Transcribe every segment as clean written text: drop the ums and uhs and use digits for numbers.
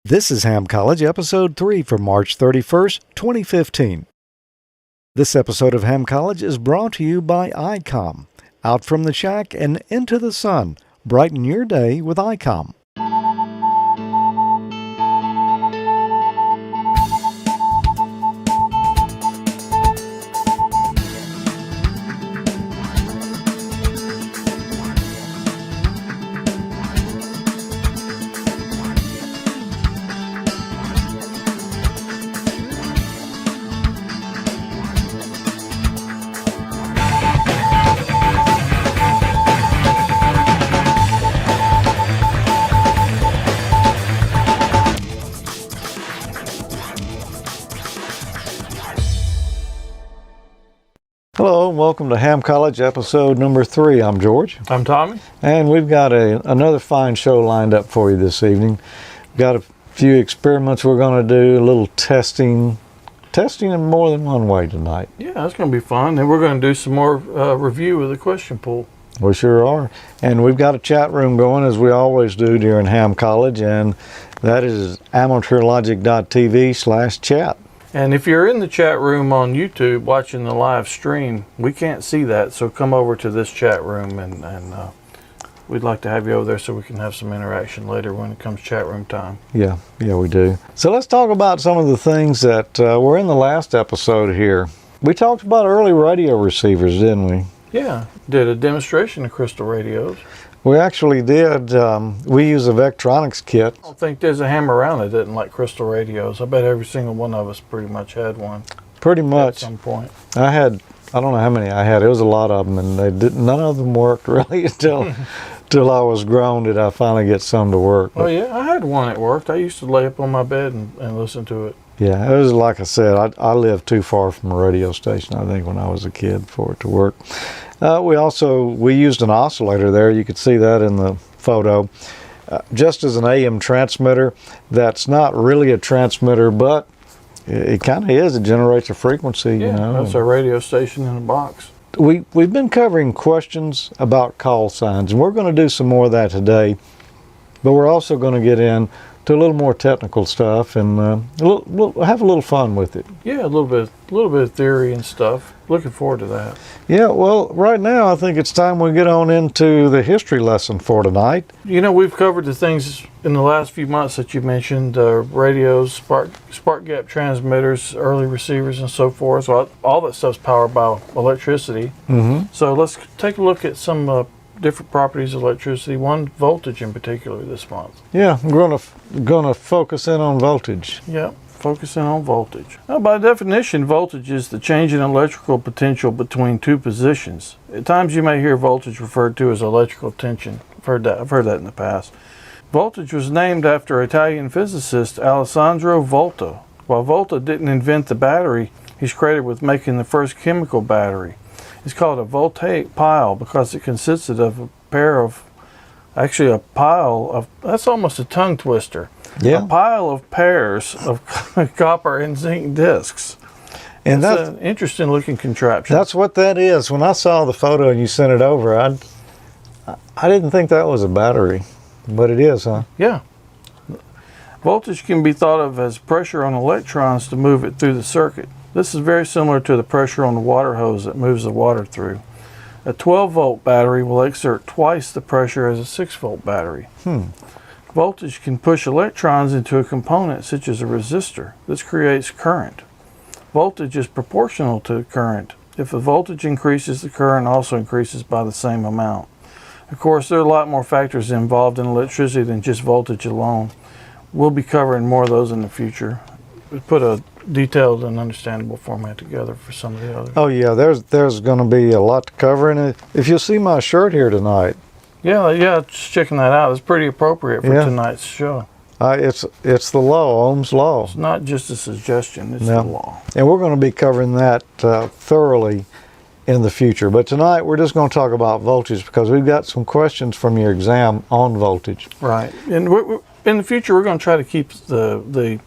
This is Ham College, Episode 3 for March 31st, 2015. This episode of Ham College is brought to you by Icom. Out from the shack and into the sun. Brighten your day with Icom. Hello and welcome to Ham College, episode number 3. I'm George. I'm Tommy. And we've got another fine show lined up for you this evening. We've got a few experiments we're going to do, a little testing in more than one way tonight. Yeah, that's going to be fun. And we're going to do some more review of the question pool. We sure are. And we've got a chat room going as we always do during Ham College, and that is AmateurLogic.TV/chat. And if you're in the chat room on YouTube watching the live stream, we can't see that, so come over to this chat room and we'd like to have you over there so we can have some interaction later when it comes chat room time. Yeah, we do. So let's talk about some of the things that were in the last episode here. We talked about early radio receivers, didn't we? Yeah, did a demonstration of crystal radios. We actually did. We use a Vectronics kit. I don't think there's a ham around that didn't like crystal radios. I bet every single one of us pretty much had one. Pretty much. At some point. I don't know how many I had. It was a lot of them, and none of them worked really until I was grown did I finally get some to work. Oh yeah, I had one that worked. I used to lay up on my bed and listen to it. Yeah, it was like I said, I lived too far from a radio station, I think, when I was a kid for it to work. We used an oscillator there. You could see that in the photo. Just as an AM transmitter, that's not really a transmitter, but it kind of is. It generates a frequency. Yeah, you know. That's a radio station in a box. We've been covering questions about call signs, and we're going to do some more of that today. But we're also going to get into a little more technical stuff, and we'll have a little fun with it. Yeah, a little bit of theory and stuff. Looking forward to that. Yeah, well, right now I think it's time we get on into the history lesson for tonight. You know, we've covered the things in the last few months that you mentioned, radios, spark gap transmitters, early receivers, and so forth. So all that stuff's powered by electricity. Mm-hmm. So let's take a look at some different properties of electricity, one voltage in particular this month. Yeah, we're gonna focus in on voltage. Yeah, focusing on voltage. Now, by definition, voltage is the change in electrical potential between two positions. At times you may hear voltage referred to as electrical tension. I've heard that in the past. Voltage was named after Italian physicist Alessandro Volta. While Volta didn't invent the battery, he's credited with making the first chemical battery. It's called a voltaic pile because it consisted of a pile of, that's almost a tongue twister. Yeah. A pile of pairs of copper and zinc discs. And that's an interesting looking contraption. That's what that is. When I saw the photo and you sent it over, I didn't think that was a battery, but it is, huh? Yeah. Voltage can be thought of as pressure on electrons to move it through the circuit. This is very similar to the pressure on the water hose that moves the water through. A 12-volt battery will exert twice the pressure as a 6-volt battery. Voltage can push electrons into a component such as a resistor. This creates current. Voltage is proportional to current. If the voltage increases, the current also increases by the same amount. Of course, there are a lot more factors involved in electricity than just voltage alone. We'll be covering more of those in the future. We put a detailed and understandable format together for some of the others. Oh yeah, there's going to be a lot to cover, and if you'll see my shirt here tonight. Yeah, just checking that out. It's pretty appropriate for tonight's show. It's the law, Ohm's law. It's not just a suggestion, it's the law. And we're going to be covering that thoroughly in the future. But tonight we're just going to talk about voltage because we've got some questions from your exam on voltage. Right. And in the future we're going to try to keep the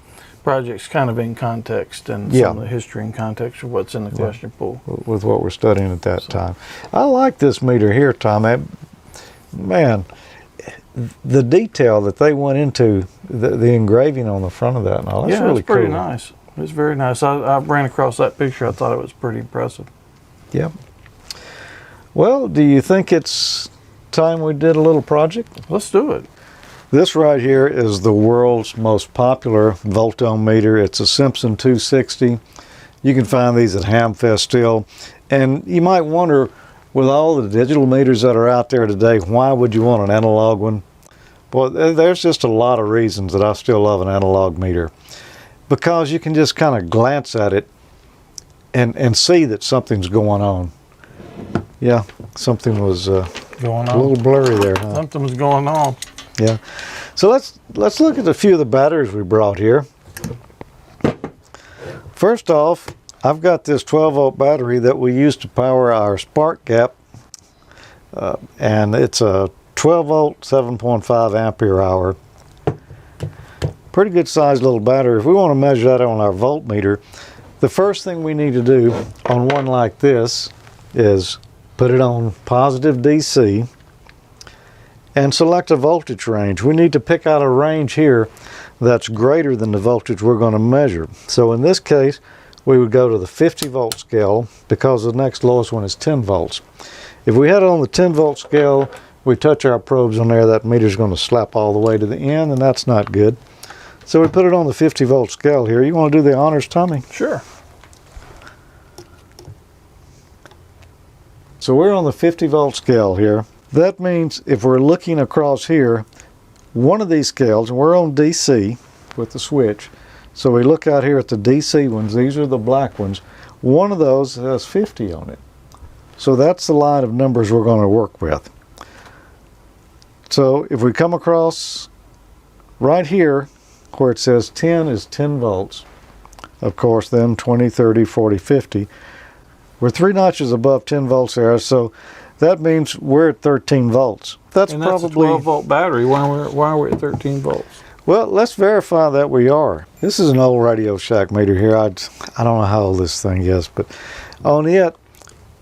projects kind of in context and some of the history in context of what's in the question pool. With what we're studying at that time. I like this meter here, Tom. Man, the detail that they went into, the engraving on the front of that, and all, that's really it's pretty cool. nice. It's very nice. I ran across that picture. I thought it was pretty impressive. Yep. Well, do you think it's time we did a little project? Let's do it. This right here is the world's most popular voltometer. It's a Simpson 260. You can find these at Hamvention still. And you might wonder, with all the digital meters that are out there today, why would you want an analog one? Well, there's just a lot of reasons that I still love an analog meter. Because you can just kind of glance at it and see that something's going on. Yeah, something was Going a on. little blurry there. Huh? Something was going on. Yeah. So let's look at a few of the batteries we brought here. First off, I've got this 12-volt battery that we use to power our spark gap, and it's a 12-volt, 7.5 ampere hour. Pretty good sized little battery. If we want to measure that on our voltmeter, the first thing we need to do on one like this is put it on positive DC and select a voltage range. We need to pick out a range here that's greater than the voltage we're going to measure. So in this case, we would go to the 50 volt scale because the next lowest one is 10 volts. If we had it on the 10 volt scale, we touch our probes on there, that meter's going to slap all the way to the end, and that's not good. So we put it on the 50 volt scale here. You want to do the honors, Tommy? Sure. So we're on the 50 volt scale here. That means if we're looking across here, one of these scales, and we're on DC with the switch, so we look out here at the DC ones, these are the black ones, one of those has 50 on it. So that's the line of numbers we're going to work with. So if we come across right here where it says 10 is 10 volts, of course then 20, 30, 40, 50, we're 3 notches above 10 volts there, so that means we're at 13 volts. That's And probably that's a 12 volt battery. Why are we at 13 volts? Well, let's verify that we are. This is an old Radio Shack meter here. I don't know how old this thing is, but on it,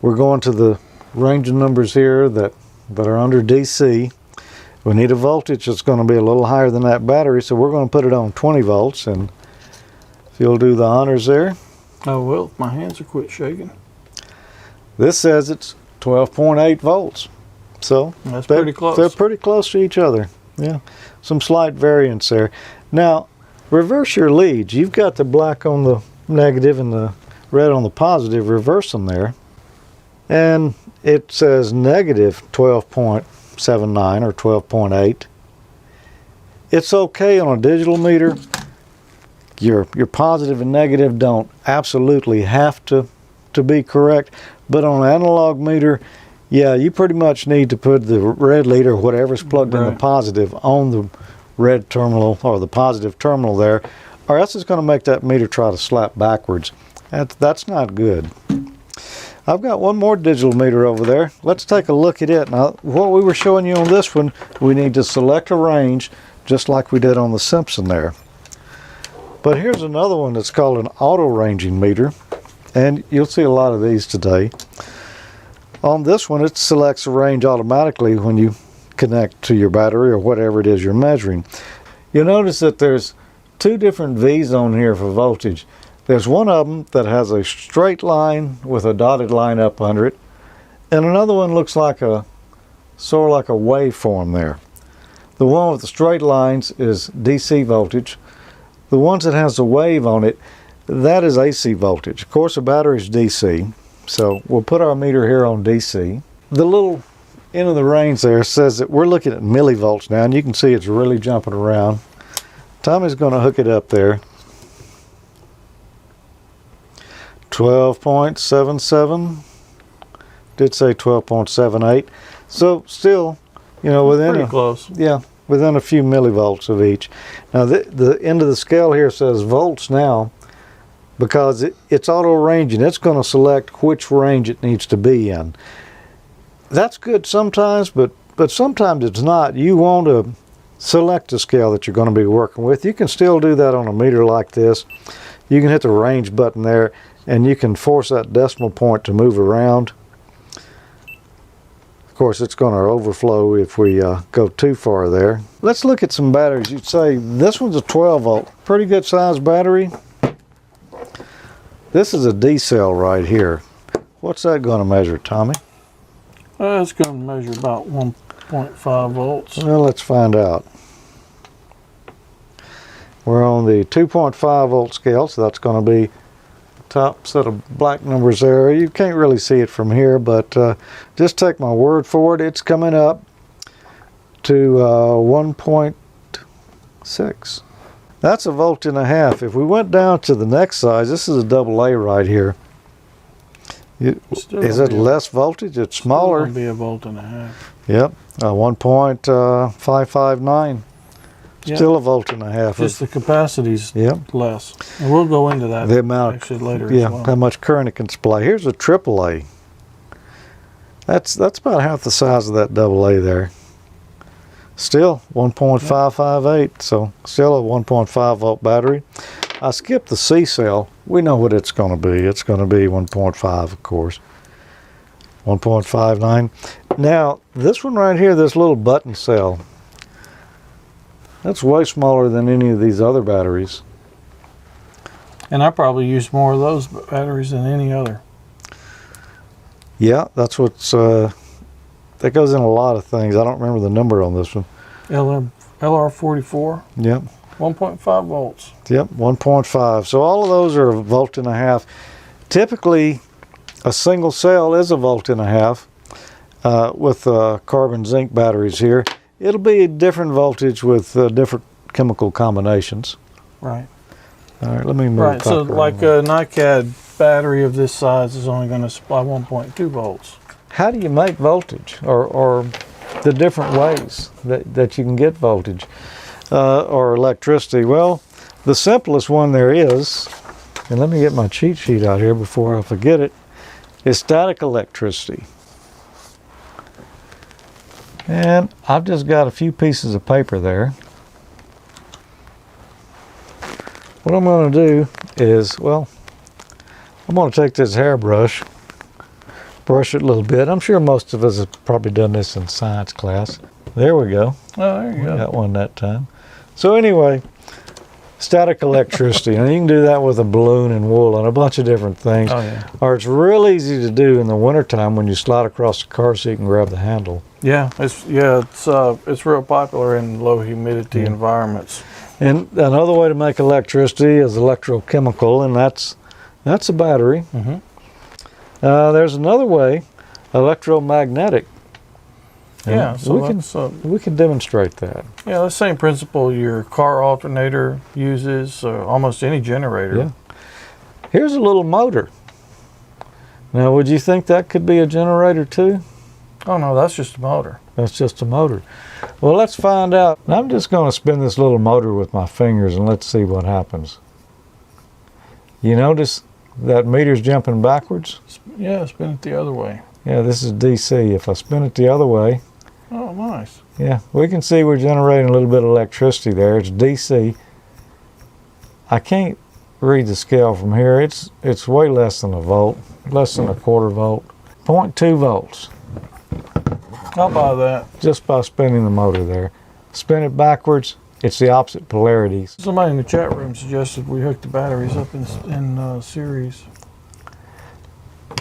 we're going to the range of numbers here that are under DC. We need a voltage that's going to be a little higher than that battery, so we're going to put it on 20 volts. And if you'll do the honors there. Oh, well, my hands are quit shaking. This says it's 12.8 volts. So That's pretty close. They're pretty close to each other. Yeah, some slight variance there. Now, reverse your leads. You've got the black on the negative and the red on the positive. Reverse them there. And it says negative 12.79 or 12.8. It's okay on a digital meter. Your positive and negative don't absolutely have to be correct. But on an analog meter, yeah, you pretty much need to put the red lead or whatever's plugged in the positive on the red terminal or the positive terminal there, or else it's going to make that meter try to slap backwards. That's not good. I've got one more digital meter over there. Let's take a look at it. Now, what we were showing you on this one, we need to select a range just like we did on the Simpson there. But here's another one that's called an auto ranging meter, and you'll see a lot of these today. On this one, it selects a range automatically when you connect to your battery or whatever it is you're measuring. You'll notice that there's 2 different V's on here for voltage. There's one of them that has a straight line with a dotted line up under it, and another one looks like sort of like a waveform there. The one with the straight lines is DC voltage. The ones that has the wave on it, that is AC voltage. Of course, the battery is DC. So we'll put our meter here on DC. The little end of the range there says that we're looking at millivolts now, and you can see it's really jumping around. Tommy's going to hook it up there. 12.77. Did say 12.78. So still, you know, within pretty close. Yeah, within a few millivolts of each. Now the end of the scale here says volts now, because it's auto ranging. It's going to select which range it needs to be in. That's good sometimes, but sometimes it's not. You want to select the scale that you're going to be working with. You can still do that on a meter like this. You can hit the range button there, and you can force that decimal point to move around. Of course, it's going to overflow if we go too far there. Let's look at some batteries. You'd say this one's a 12 volt. Pretty good sized battery. This is a D cell right here. What's that going to measure, Tommy? It's going to measure about 1.5 volts. Well, let's find out. We're on the 2.5 volt scale, so that's going to be top set of black numbers there. You can't really see it from here, but just take my word for it. It's coming up to 1.6. That's a volt and a half. If we went down to the next size, this is a double A right here. Is it less voltage? It's smaller. It'll be a volt and a half. Yep, 1.559. Yep. Still a volt and a half. Just the capacity's Yep. less. And we'll go into that The amount, actually later yeah, as well. how much current it can supply. Here's a triple A. That's about half the size of that double A there. Still 1.558, so still a 1.5 volt battery. I skipped the C cell. We know what it's going to be. It's going to be 1.5, of course. 1.59. Now, this one right here, this little button cell, that's way smaller than any of these other batteries. And I probably use more of those batteries than any other. Yeah, that's what's that goes in a lot of things. I don't remember the number on this one. LR44, Yep, 1.5 volts. yep, 1.5. So all of those are a volt and a half. Typically, a single cell is a volt and a half with carbon zinc batteries here. It'll be a different voltage with different chemical combinations. Right. All right, let me move. Right, so back like around. a NiCad battery of this size is only going to supply 1.2 volts. How do you make voltage, or the different ways that you can get voltage or electricity? Well, the simplest one there is, and let me get my cheat sheet out here before I forget it, is static electricity. And I've just got a few pieces of paper there. What I'm going to do is, well, I'm going to take this hairbrush, brush it a little bit. I'm sure most of us have probably done this in science class. There we go. Oh, there you go. Got one that time. So anyway, static electricity. And you can do that with a balloon and wool and a bunch of different things. Oh, yeah. Or it's real easy to do in the wintertime when you slide across the car seat and grab the handle. Yeah, it's real popular in low humidity environments. And another way to make electricity is electrochemical, and that's a battery. Mm-hmm. There's another way, electromagnetic. And Yeah, so we can demonstrate that. yeah, the same principle your car alternator uses, almost any generator. Yeah. Here's a little motor. Now, would you think that could be a generator too? Oh no, that's just a motor. That's just a motor. Well, let's find out. I'm just going to spin this little motor with my fingers and let's see what happens. You notice that meter's jumping backwards? Yeah, spin it the other way. Yeah, this is DC. If I spin it the other way, Oh, nice. yeah, we can see we're generating a little bit of electricity there. It's DC. I can't read the scale from here. It's way less than a volt, less than a quarter volt. 0.2 volts. I'll buy that. Just by spinning the motor there. Spin it backwards, it's the opposite polarities. Somebody in the chat room suggested we hook the batteries up in series.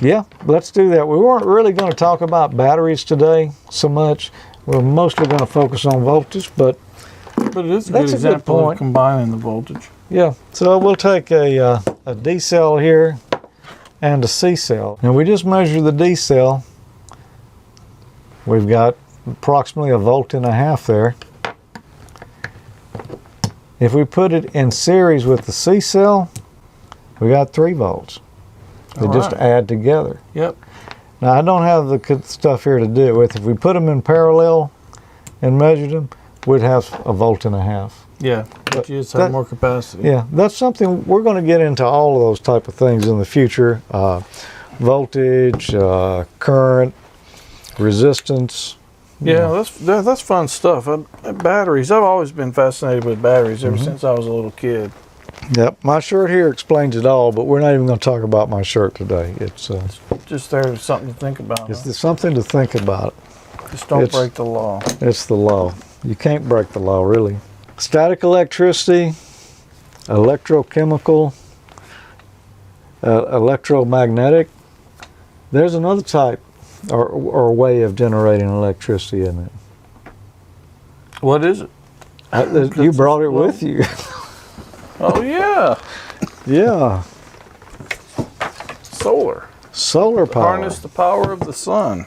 Yeah, let's do that. We weren't really going to talk about batteries today so much. We're mostly going to focus on voltage, but But it is a good That's a good example point. of combining the voltage. yeah. So we'll take a D cell here and a C cell. Now we just measure the D cell. We've got approximately a volt and a half there. If we put it in series with the C cell, we got 3 volts. They All just right. add together. Yep. Now I don't have the stuff here to do it with. If we put them in parallel and measured them, we'd have a volt and a half. Yeah, but you just that- have more capacity. Yeah, that's something we're going to get into all of those type of things in the future. Voltage, current, resistance. Yeah, that's fun stuff. Batteries. I've always been fascinated with batteries ever since I was a little kid. Yep, my shirt here explains it all, but we're not even going to talk about my shirt today. It's Just there's something to think about. it's something to think about. Just don't break the law. It's the law. You can't break the law, really. Static electricity, electrochemical, electromagnetic. There's another type or way of generating electricity, isn't it? What is it? You brought it with you. Oh, yeah. Yeah. Solar. Solar power. Harness the power of the sun.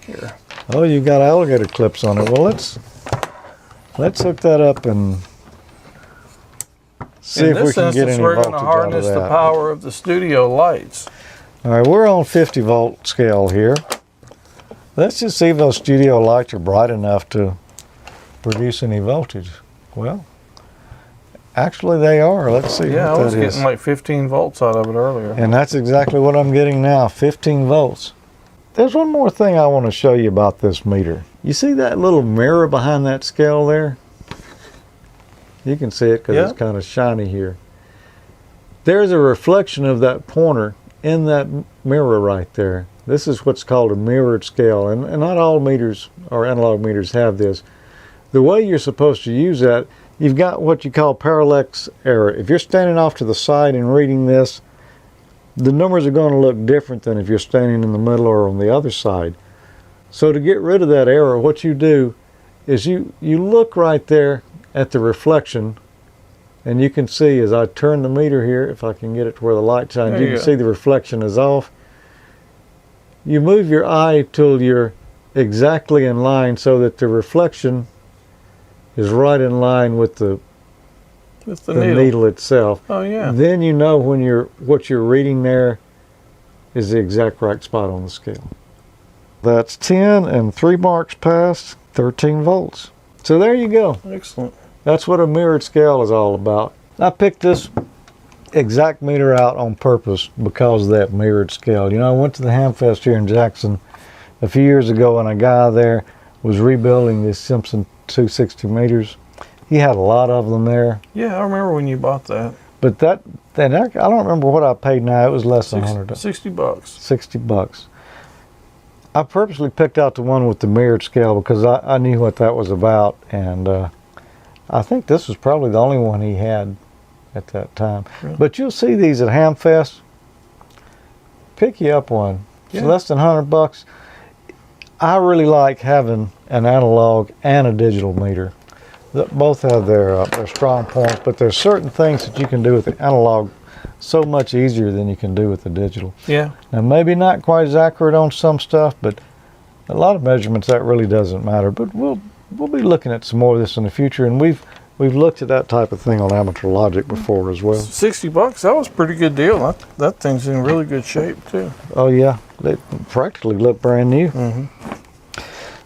Here. Oh, you got alligator clips on it. Well, let's hook that up and see if we can get any voltage out of that. We're going to harness the power of the studio lights. All right, we're on 50 volt scale here. Let's just see if those studio lights are bright enough to produce any voltage. Well, actually they are. Let's see what that is. Yeah, I was getting like 15 volts out of it earlier. And that's exactly what I'm getting now, 15 volts. There's one more thing I want to show you about this meter. You see that little mirror behind that scale there? You can see it because it's kind of shiny here. There's a reflection of that pointer in that mirror right there. This is what's called a mirrored scale, and not all meters or analog meters have this. The way you're supposed to use that, you've got what you call parallax error. If you're standing off to the side and reading this, the numbers are going to look different than if you're standing in the middle or on the other side. So to get rid of that error, what you do is you look right there at the reflection, and you can see as I turn the meter here, if I can get it to where the light shines, you can see the reflection is off. You move your eye till you're exactly in line so that the reflection is right in line with the needle itself. Oh, yeah. Then you know when what you're reading there is the exact right spot on the scale. That's 10 and 3 marks past, 13 volts. So there you go. Excellent. That's what a mirrored scale is all about. I picked this exact meter out on purpose because of that mirrored scale. You know, I went to the Hamfest here in Jackson a few years ago, and a guy there was rebuilding these Simpson 260 meters. He had a lot of them there. Yeah, I remember when you bought that. But I don't remember what I paid now. It was less than $100. $60. 60 bucks. I purposely picked out the one with the mirrored scale because I knew what that was about, and I think this was probably the only one he had at that time. Really? But you'll see these at Hamfest. Pick you up one. It's less than $100. I really like having an analog and a digital meter. Both have their strong points, but there's certain things that you can do with the analog so much easier than you can do with the digital. Yeah. Now, maybe not quite as accurate on some stuff, but a lot of measurements that really doesn't matter. But we'll be looking at some more of this in the future, and we've looked at that type of thing on Amateur Logic before as well. $60, that was a pretty good deal. That thing's in really good shape too. Oh yeah, they practically look brand new. Mm-hmm.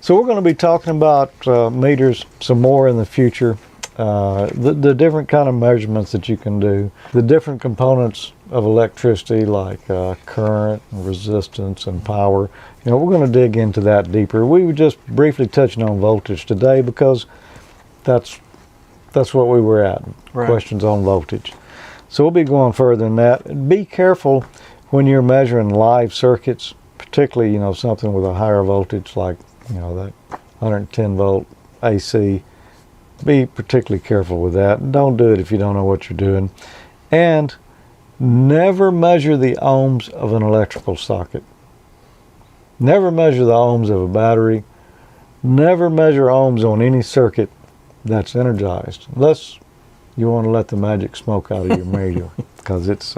So we're going to be talking about meters some more in the future. The different kind of measurements that you can do, the different components of electricity like current, and resistance, and power. You know, we're going to dig into that deeper. We were just briefly touching on voltage today because that's what we were at. Right. Questions on voltage. So we'll be going further than that. Be careful when you're measuring live circuits, particularly, you know, something with a higher voltage like, you know, that 110 volt AC. Be particularly careful with that. Don't do it if you don't know what you're doing. And never measure the ohms of an electrical socket. Never measure the ohms of a battery. Never measure ohms on any circuit that's energized, unless you want to let the magic smoke out of your meter, because it's...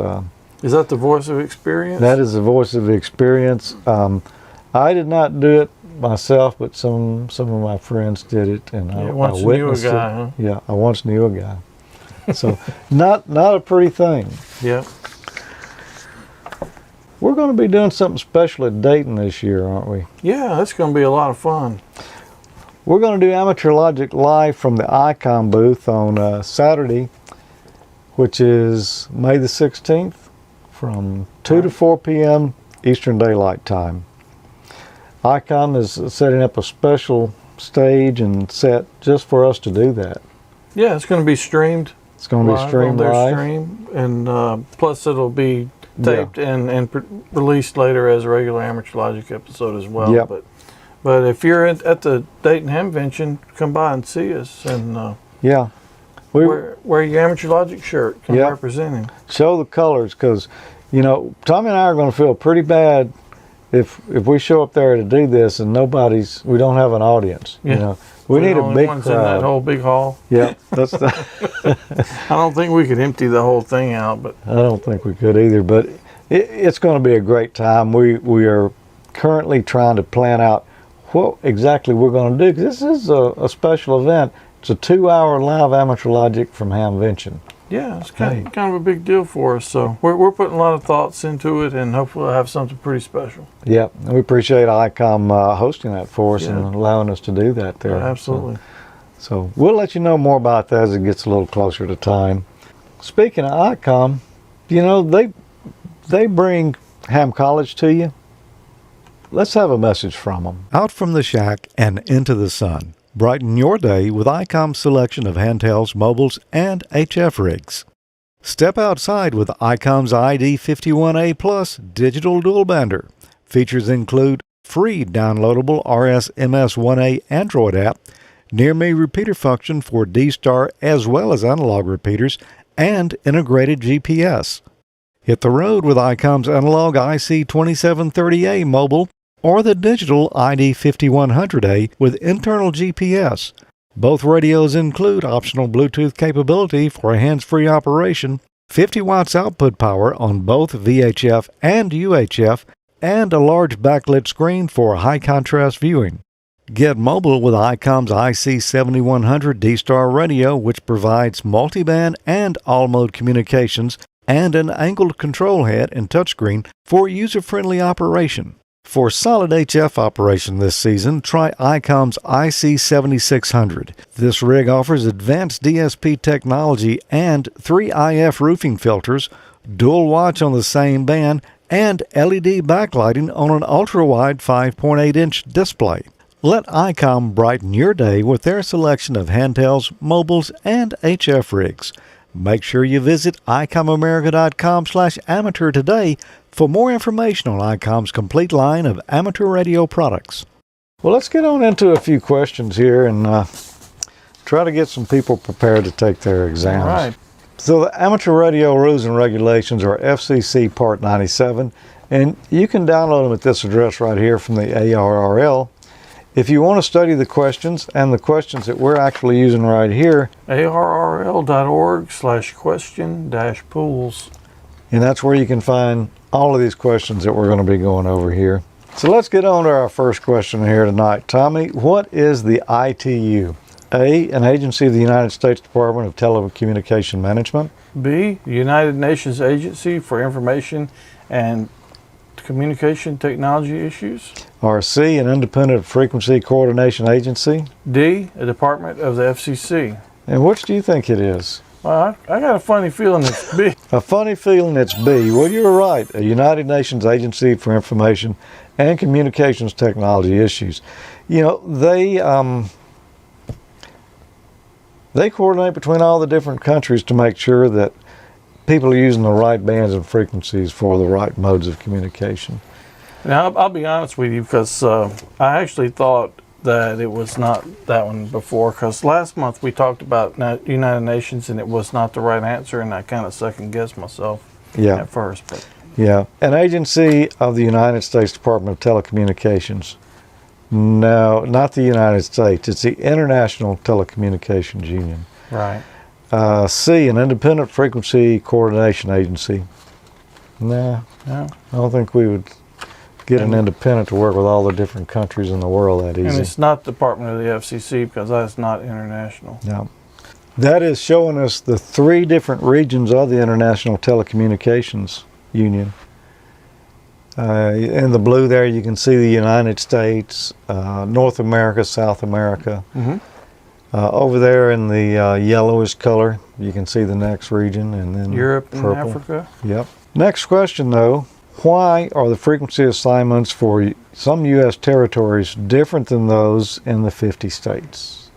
Is that the voice of experience? That is the voice of experience. I did not do it myself, but some of my friends did it, and I witnessed knew a guy, it. Huh? Yeah, I once knew a guy. So not a pretty thing. Yeah. We're going to be doing something special at Dayton this year, aren't we? Yeah, that's going to be a lot of fun. We're going to do Amateur Logic live from the Icom booth on Saturday, which is May the 16th, from 2 to 4 p.m. Eastern Daylight Time. Icom is setting up a special stage and set just for us to do that. Yeah, it's going to be streamed. It's going to be streamed live. And plus it'll be taped and released later as a regular Amateur Logic episode as well. Yep. But But if you're at the Dayton Hamvention, come by and see us, and Yeah. wear your Amateur Logic shirt. Come Yeah. represent him. Show the colors, because, you know, Tommy and I are going to feel pretty bad if we show up there to do this and we don't have an audience. Yeah. You know, we need We're the a only big ones in that crowd. whole big hall. Yeah, that's the. I don't think we could empty the whole thing out, but I don't think we could either, but it's going to be a great time. We are currently trying to plan out what exactly we're going to do, because this is a special event. It's a 2-hour live Amateur Logic from Hamvention. yeah, it's kind of a big deal for us. So we're putting a lot of thoughts into it, and hopefully we'll have something pretty special. Yep, and we appreciate Icom hosting that for us Yeah. and allowing us to do that there. Absolutely. So we'll let you know more about that as it gets a little closer to time. Speaking of Icom, you know, they bring Ham College to you. Let's have a message from them. Out from the shack and into the sun. Brighten your day with Icom's selection of handhelds, mobiles, and HF rigs. Step outside with Icom's ID51A Plus digital dual bander. Features include free downloadable RSMS1A Android app, near-me repeater function for D-Star as well as analog repeaters, and integrated GPS. Hit the road with Icom's analog IC2730A mobile or the digital ID5100A with internal GPS. Both radios include optional Bluetooth capability for a hands-free operation, 50 watts output power on both VHF and UHF, and a large backlit screen for high-contrast viewing. Get mobile with Icom's IC7100 D-Star radio, which provides multiband and all-mode communications and an angled control head and touchscreen for user-friendly operation. For solid HF operation this season, try Icom's IC7600. This rig offers advanced DSP technology and 3 IF roofing filters, dual watch on the same band, and LED backlighting on an ultra-wide 5.8-inch display. Let Icom brighten your day with their selection of handhelds, mobiles, and HF rigs. Make sure you visit IcomAmerica.com/amateur today for more information on Icom's complete line of amateur radio products. Well, let's get on into a few questions here and try to get some people prepared to take their exams. All right. So the Amateur Radio Rules and Regulations are FCC Part 97, and you can download them at this address right here from the ARRL. If you want to study the questions and the questions that we're actually using right here, ARRL.org/question-pools. and that's where you can find all of these questions that we're going to be going over here. So let's get on to our first question here tonight. Tommy, what is the ITU? A, an agency of the United States Department of Telecommunication Management. B, the United Nations Agency for Information and Communication Technology Issues. Or C, an independent frequency coordination agency. D, a department of the FCC. And which do you think it is? Well, I got a funny feeling it's B. A funny feeling it's B. Well, you're right. A United Nations Agency for Information and Communications Technology Issues. You know, they coordinate between all the different countries to make sure that people are using the right bands and frequencies for the right modes of communication. Now, I'll be honest with you, because I actually thought that it was not that one before, because last month we talked about United Nations and it was not the right answer, and I kind of second-guessed myself at first. But yeah, an agency of the United States Department of Telecommunications. No, not the United States. It's the International Telecommunications Union. right. C, an independent frequency coordination agency. No, Yeah. I don't think we would get an independent to work with all the different countries in the world that And easy. it's not Department of the FCC, because that's not international. No. That is showing us the 3 different regions of the International Telecommunications Union. In the blue there, you can see the United States, North America, South America. Mm-hmm. Over there in the yellowish color, you can see the next region, and then Europe purple. and Africa. Yep. Next question, though. Why are the frequency assignments for some U.S. territories different than those in the 50 states?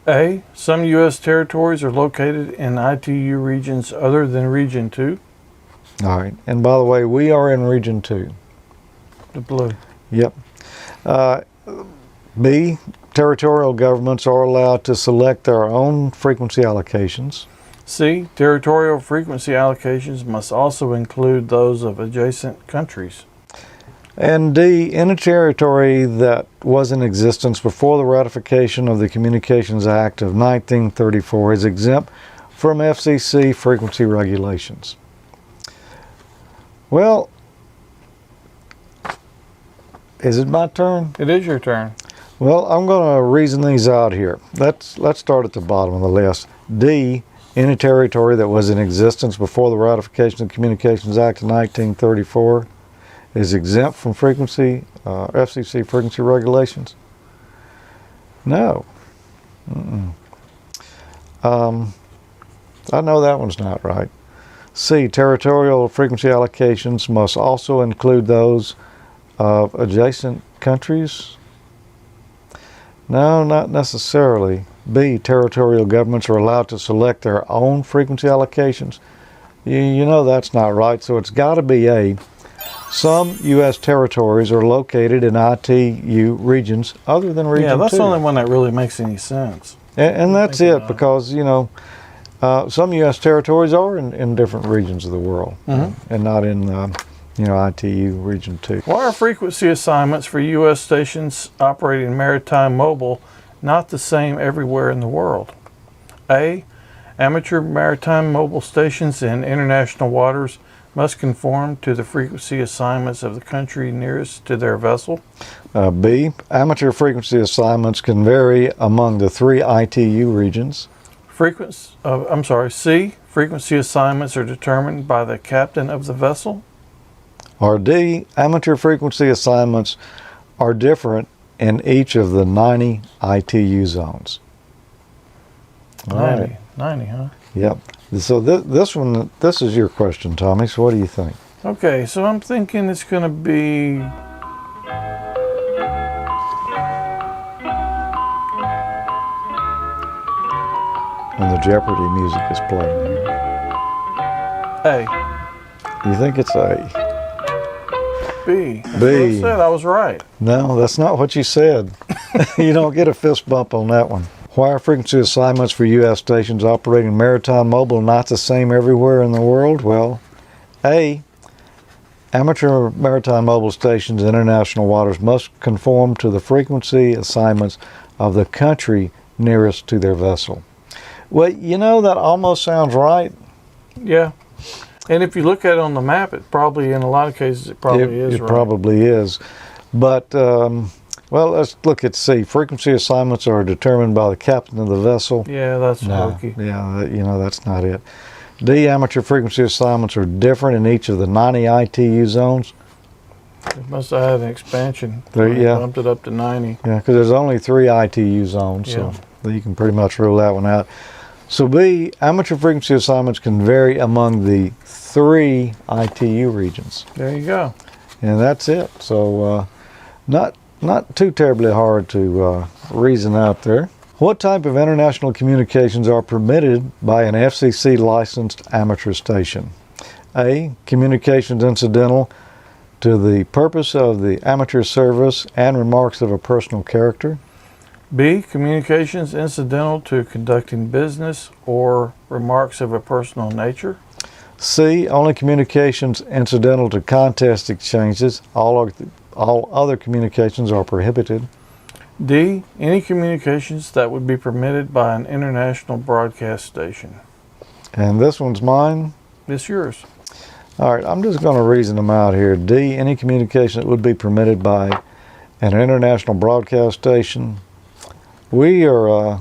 A, some U.S. territories are located in ITU regions other than Region 2, All right. And by the way, we are in Region 2. the blue. Yep. B, territorial governments are allowed to select their own frequency allocations. C. Territorial frequency allocations must also include those of adjacent countries. And D, any territory that was in existence before the ratification of the Communications Act of 1934 is exempt from FCC frequency regulations. Well, is it my turn? It is your turn. Well, I'm going to reason these out here. Let's start at the bottom of the list. D, any territory that was in existence before the ratification of the Communications Act of 1934 is exempt from FCC frequency regulations? No. I know that one's not right. C, territorial frequency allocations must also include those of adjacent countries? No, not necessarily. B, territorial governments are allowed to select their own frequency allocations. You know that's not right, so it's got to be A. Some U.S. territories are located in ITU regions other than Region 2. Yeah, that's the only one that really makes any sense. And that's it, because, you know, some U.S. territories are in different regions of the world, and not in, ITU Region 2. Why are frequency assignments for U.S. stations operating maritime mobile not the same everywhere in the world? A. Amateur maritime mobile stations in international waters must conform to the frequency assignments of the country nearest to their vessel. B. Amateur frequency assignments can vary among the 3 ITU regions. C. Frequency assignments are determined by the captain of the vessel. Or D. Amateur frequency assignments are different in each of the 90 ITU zones. 90, huh? Yep. So this is your question, Tommy. So what do you think? Okay, so I'm thinking it's going to be... And the Jeopardy music is playing here. A. You think it's A? B. That's B. what I said. I was right. No, that's not what you said. You don't get a fist bump on that one. Why are frequency assignments for U.S. stations operating maritime mobile not the same everywhere in the world? Well, A, amateur maritime mobile stations in international waters must conform to the frequency assignments of the country nearest to their vessel. Well, you know, that almost sounds right. Yeah. And if you look at it on the map, it probably, in a lot of cases, it probably is right. It probably is. But, well, let's look at C. Frequency assignments are determined by the captain of the vessel. Yeah, that's hokey. Yeah, that's not it. D. Amateur frequency assignments are different in each of the 90 ITU zones. It must have had an expansion. Yeah. Bumped it up to 90. Yeah, because there's only 3 ITU zones, so you can pretty much rule that one out. So B, amateur frequency assignments can vary among the 3 ITU regions. There you go. And that's it. So not too terribly hard to reason out there. What type of international communications are permitted by an FCC licensed amateur station? A, communications incidental to the purpose of the amateur service and remarks of a personal character. B, communications incidental to conducting business or remarks of a personal nature. C, only communications incidental to contest exchanges. All other communications are prohibited. D, any communications that would be permitted by an international broadcast station. And this one's mine. It's yours. All right, I'm just going to reason them out here. D, any communication that would be permitted by an international broadcast station. We are,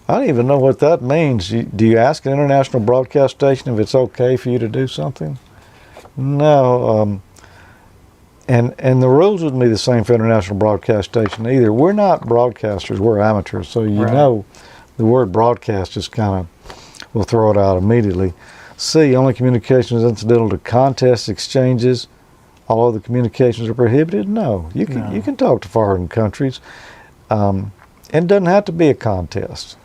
I don't even know what that means. Do you ask an international broadcast station if it's okay for you to do something? No. And the rules wouldn't be the same for international broadcast station either. We're not broadcasters, we're amateurs. So you know the word broadcast just kind of, we'll throw it out immediately. C, only communications incidental to contest exchanges. All other communications are prohibited? No. You can talk to foreign countries. It doesn't have to be a contest.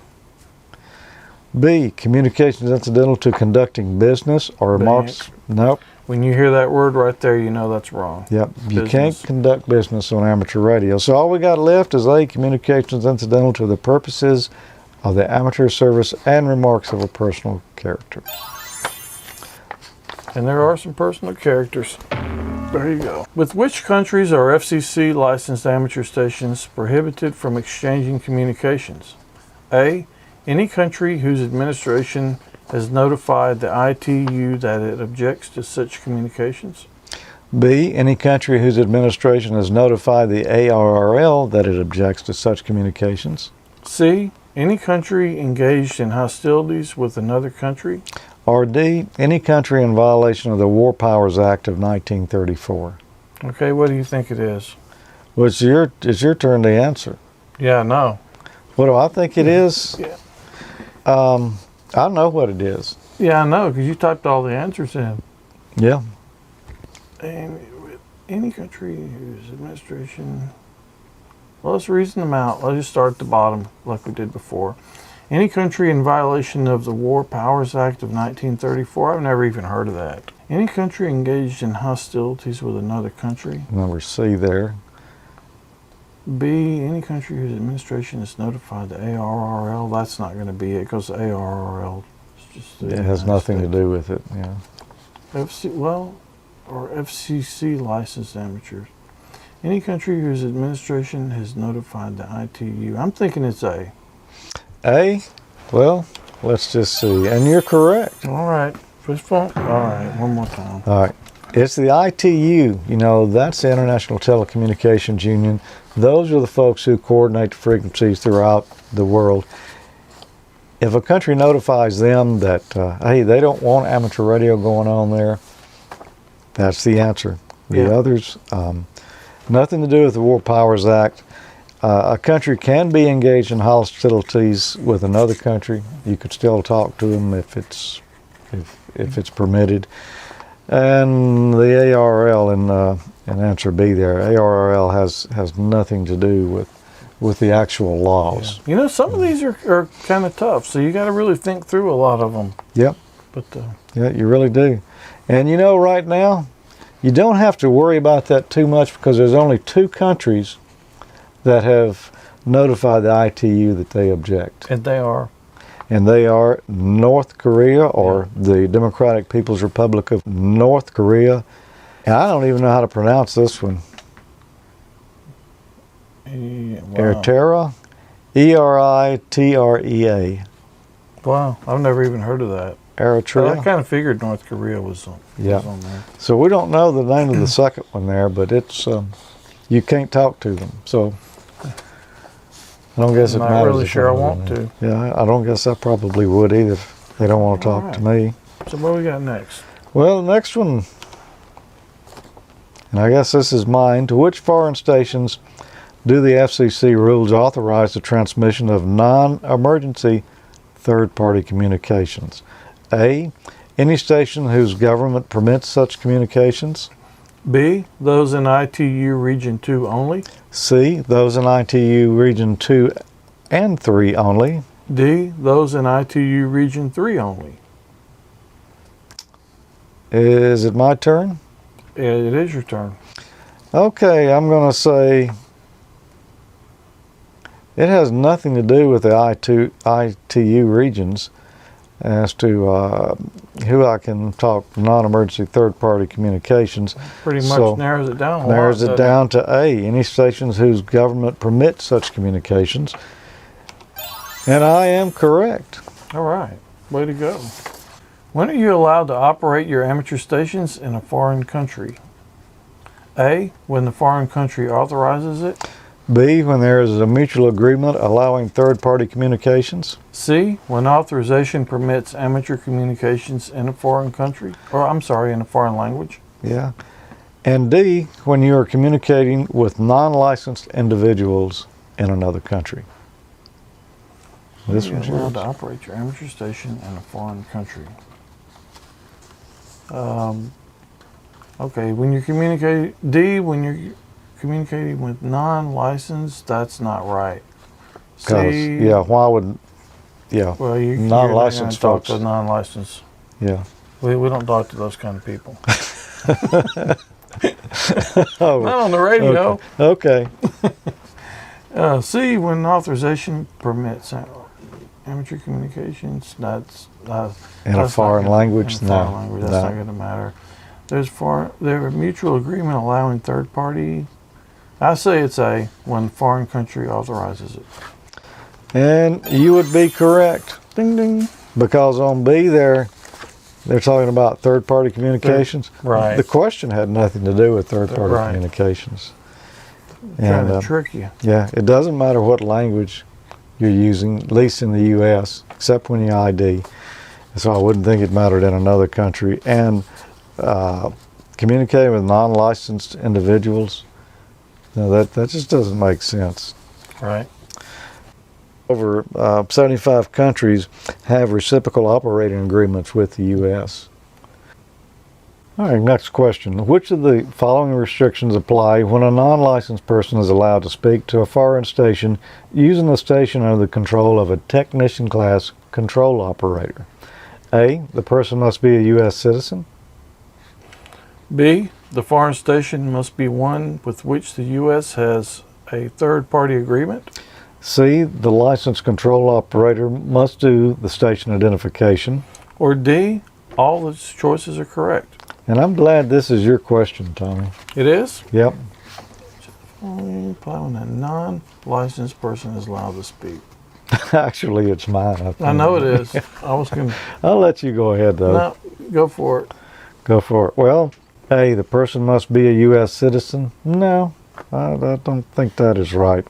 B, communications incidental to conducting business or remarks. Nope. When you hear that word right there, you know that's wrong. Yep. You Business. can't conduct business on amateur radio. So all we got left is A, communications incidental to the purposes of the amateur service and remarks of a personal character. And there are some personal characters. There you go. With which countries are FCC licensed amateur stations prohibited from exchanging communications? A, any country whose administration has notified the ITU that it objects to such communications. B, any country whose administration has notified the ARRL that it objects to such communications. C, any country engaged in hostilities with another country. Or D, any country in violation of the War Powers Act of 1934. Okay, what do you think it is? Well, it's your turn to answer. Yeah, no. What do I think it is? Yeah. I know what it is. Yeah, I know, because you typed all the answers in. Yeah. And with any country whose administration, well, let's reason them out. Let's just start at the bottom like we did before. Any country in violation of the War Powers Act of 1934. I've never even heard of that. Any country engaged in hostilities with another country. Number C there. B, any country whose administration has notified the ARRL. That's not going to be it, because the ARRL is just It has nothing to do with it. Yeah. Or FCC licensed amateurs. Any country whose administration has notified the ITU. I'm thinking it's A. A? Well, let's just see. And you're correct. All right. Fist bump. All right. One more time. All right. It's the ITU. You know, that's the International Telecommunications Union. Those are the folks who coordinate the frequencies throughout the world. If a country notifies them that, hey, they don't want amateur radio going on there, that's the answer. The Yeah. others, nothing to do with the War Powers Act. A country can be engaged in hostilities with another country. You could still talk to them if it's permitted. And the ARRL in answer B there, ARRL has nothing to do with the actual laws. Yeah. You know, some of these are kind of tough, so you got to really think through a lot of them. Yep. But Yeah, you really do. And you know, right now, you don't have to worry about that too much because there's only 2 countries that have notified the ITU that they object. and they are. And they are North Korea, or the Democratic People's Republic of North Korea. And I don't even know how to pronounce this one. Yeah, wow. Eritrea, Eritrea. Wow, I've never even heard of that. But I Eritrea. kind of figured North Korea was on there. So we don't know the name of the second one there, but it's you can't talk to them. So I don't guess it I'm matters. not really if sure I I'm want there. to. Yeah, I don't guess I probably would either if they don't want to talk to me. So what we got next? Well, the next one, and I guess this is mine. To which foreign stations do the FCC rules authorize the transmission of non-emergency third-party communications? A, any station whose government permits such communications. B, those in ITU Region 2 only. C, those in ITU Region 2 and 3 only. D, those in ITU Region 3 only. Is it my turn? It is your turn. Okay, I'm going to say it has nothing to do with the ITU regions as to who I can talk non-emergency third-party communications. Pretty much So, narrows it down a lot. Narrows it doesn't down to A, any stations whose government permits such communications. And I am correct. All right. Way to go. When are you allowed to operate your amateur stations in a foreign country? A, when the foreign country authorizes it. B, when there is a mutual agreement allowing third-party communications. C, when authorization permits amateur communications in a foreign country. Or, I'm sorry, in a foreign language. Yeah. And D, when you are communicating with non-licensed individuals in another country. This You're one's allowed yours. to operate your amateur station in a foreign country. Okay, when you're communicating, D, when you're communicating with non-licensed, that's not right. 'Cause, C, yeah, why would Yeah. Well, you're Non-licensed not gonna talk folks. to non-licensed. Yeah. We don't talk to those kind of people. Oh, Not on the radio. okay. C, when authorization permits amateur communications, that's In a foreign language? In a No. foreign language, that's No. not going to matter. There's mutual agreement allowing third party. I say it's A, when foreign country authorizes it. And you would be correct. Ding ding. Because on B they're talking about third-party communications. Right. The question had nothing to do with third-party Right. communications. Trying And to trick you. yeah, it doesn't matter what language you're using, at least in the U.S., except when you ID. So I wouldn't think it mattered in another country. And communicating with non-licensed individuals, no, that just doesn't make sense. Right. Over 75 countries have reciprocal operating agreements with the U.S. All right, next question. Which of the following restrictions apply when a non-licensed person is allowed to speak to a foreign station using the station under the control of a technician class control operator? A, the person must be a U.S. citizen. B, the foreign station must be one with which the U.S. has a third-party agreement. C, the licensed control operator must do the station identification. Or D, all the choices are correct. And I'm glad this is your question, Tommy. It is? Yep. Only apply when a non-licensed person is allowed to speak. Actually, it's mine. think. I know it is. I was going to... I'll let you go ahead, though. No, go for it. Go for it. Well, A, the person must be a U.S. citizen. No, I don't think that is right.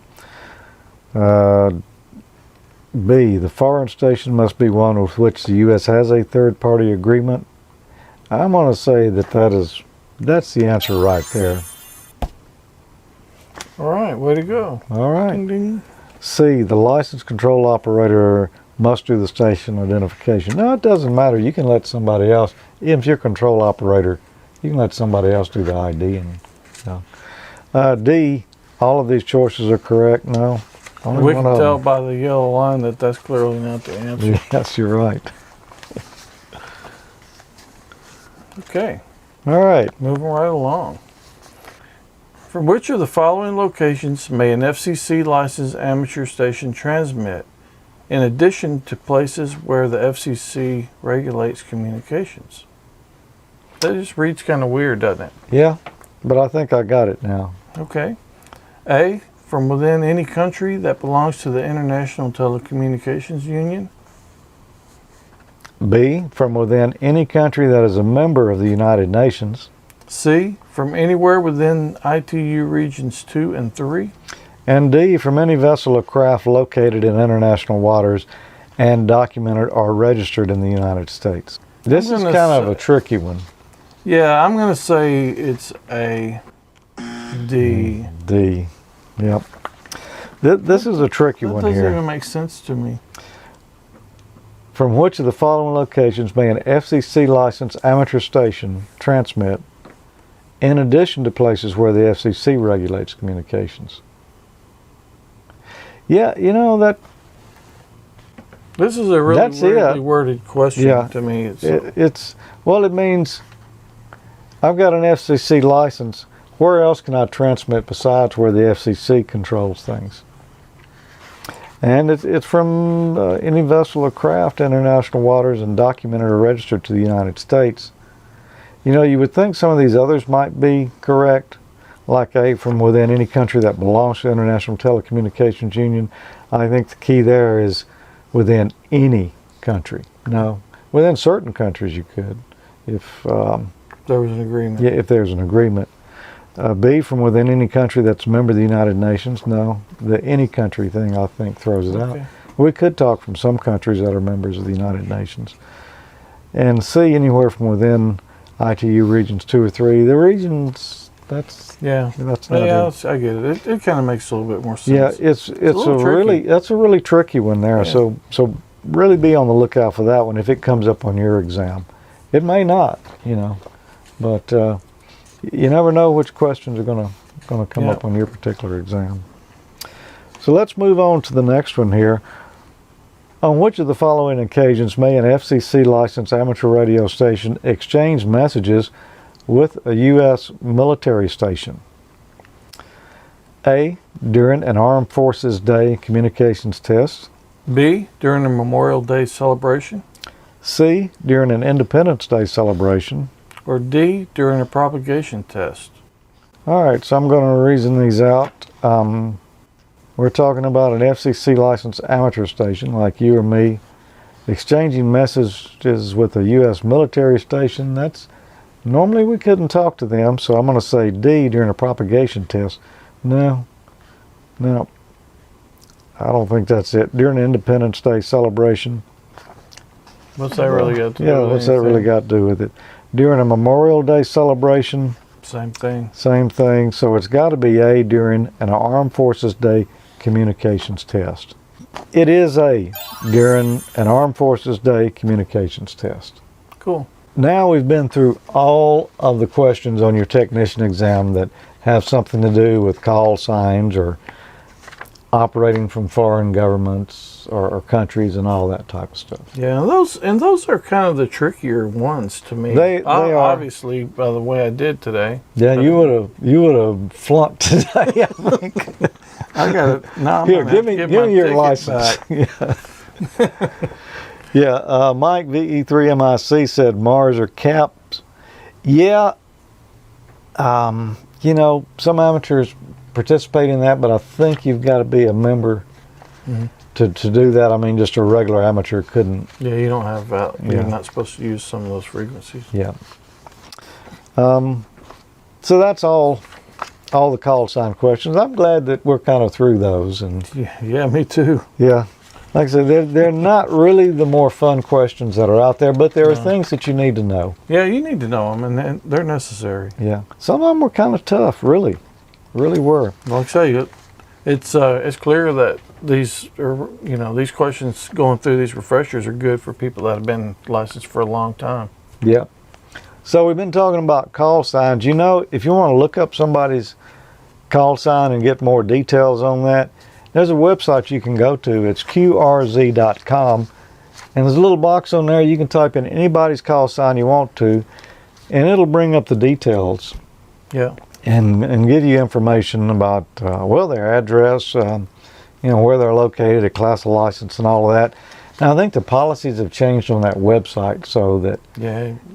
B, the foreign station must be one with which the U.S. has a third-party agreement. I'm going to say that's the answer right there. All right, way to go. All right. Ding, ding. C, the license control operator must do the station identification. No, it doesn't matter. You can let somebody else, if you're control operator, you can let somebody else do the ID. And D, all of these choices are correct. No. Only We one can of tell them. by the yellow line that that's clearly not the answer. Yes, you're right. Okay, All right. moving right along. From which of the following locations may an FCC licensed amateur station transmit, in addition to places where the FCC regulates communications? That just reads kind of weird, doesn't it? Yeah, but I think I got it now. Okay. A, from within any country that belongs to the International Telecommunications Union. B, from within any country that is a member of the United Nations. C, from anywhere within ITU regions 2 and 3. And D, from any vessel or craft located in international waters and documented or registered in the United States. This is gonna kind of say- a tricky one. Yeah, I'm going to say it's a D. D. Yep. This is a tricky That one doesn't here. even make sense to me. From which of the following locations may an FCC licensed amateur station transmit in addition to places where the FCC regulates communications? Yeah, you know, This is a really That's weirdly it. worded question Yeah. to me. it means I've got an FCC license. Where else can I transmit besides where the FCC controls things? And it's from any vessel or craft, international waters, and documented or registered to the United States. You know, you would think some of these others might be correct, like A, from within any country that belongs to the International Telecommunications Union. I think the key there is within any country. No, within certain countries you could, if There was an agreement. yeah, if there's an agreement. B, from within any country that's a member of the United Nations. No, the any country thing I think throws it out. Okay. We could talk from some countries that are members of the United Nations. And C, anywhere from within ITU regions 2 or 3. The regions, that's Yeah. not it. I get it. It kind of makes a little bit more sense. Yeah, it's a little tricky. that's a really tricky one there. Yeah. So really be on the lookout for that one if it comes up on your exam. It may not, but you never know which questions are going to come Yeah. up on your particular exam. So let's move on to the next one here. On which of the following occasions may an FCC licensed amateur radio station exchange messages with a U.S. military station? A. During an Armed Forces Day communications test. B. During a Memorial Day celebration. C. During an Independence Day celebration. Or D. During a propagation test. All right, so I'm going to reason these out. We're talking about an FCC licensed amateur station like you or me exchanging messages with a U.S. military station. That's normally we couldn't talk to them, so I'm going to say D during a propagation test. No, I don't think that's it. During an Independence Day celebration. What's that really got to do with Yeah, what's that really got to do with it? During a Memorial Day celebration. Same thing. Same thing. So it's got to be A during an Armed Forces Day communications test. It is A during an Armed Forces Day communications test. Cool. Now we've been through all of the questions on your technician exam that have something to do with call signs or operating from foreign governments or countries and all that type of stuff. Yeah, those are kind of the trickier ones to me. They are. Obviously by the way I did today. Yeah, you would have flunked today, I think. I got it. No, Here, give me your license. Yeah, Mike VE3MIC said Mars or caps. Yeah, you know, some amateurs participate in that, but I think you've got to be a member to do that. I mean, just a regular amateur couldn't. Yeah, you don't have that. You're not supposed to use some of those frequencies. Yeah. So that's all the call sign questions. I'm glad that we're kind of through those. And yeah, me too. yeah, like I said, they're not really the more fun questions that are out there, but there are things that you need to know. Yeah, you need to know them, and they're necessary. Yeah, some of them were kind of tough, really were. Like I say, it's clear that these questions going through these refreshers are good for people that have been licensed for a long time. Yeah. So we've been talking about call signs. You know, if you want to look up somebody's call sign and get more details on that, there's a website you can go to. It's qrz.com. And there's a little box on there. You can type in anybody's call sign you want to, and it'll bring up the details. Yeah. And give you information about, their address, where they're located, a class of license, and all of that. Now, I think the policies have changed on that website so that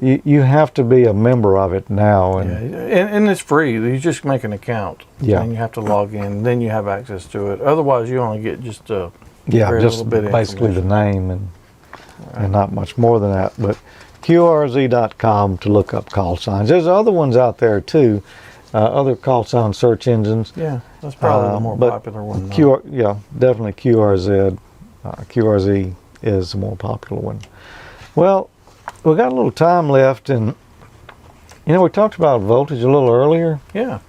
you have to be a member of it now. And it's free. You just make an account. Yeah. And you have to log in. Then you have access to it. Otherwise, you only get just a little bit basically the name and not much more than that. But qrz.com to look up call signs. There's other ones out there, too. Other call sign search engines. Yeah, that's probably the more popular one. Definitely QRZ. QRZ is the more popular one. Well, we got a little time left, and we talked about voltage a little earlier. Yeah.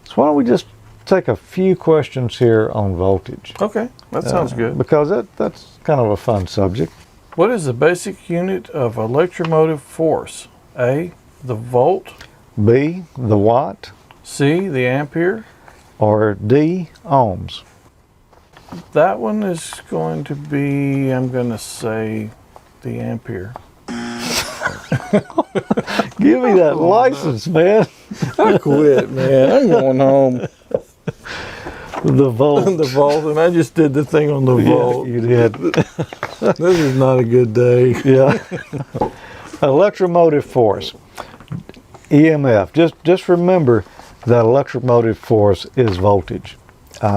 So why don't we just take a few questions here on voltage? Okay, that sounds good. Because that's kind of a fun subject. What is the basic unit of electromotive force? A, the volt. B, the watt. C, the ampere. Or D, ohms. That one is going to be, I'm going to say, the ampere. Give me that license, man. I quit, man. I'm going home. The volt. The volt, and I just did the thing on the volt. You did. This is not a good day. Yeah. Electromotive force. EMF. Just remember that electromotive force is voltage.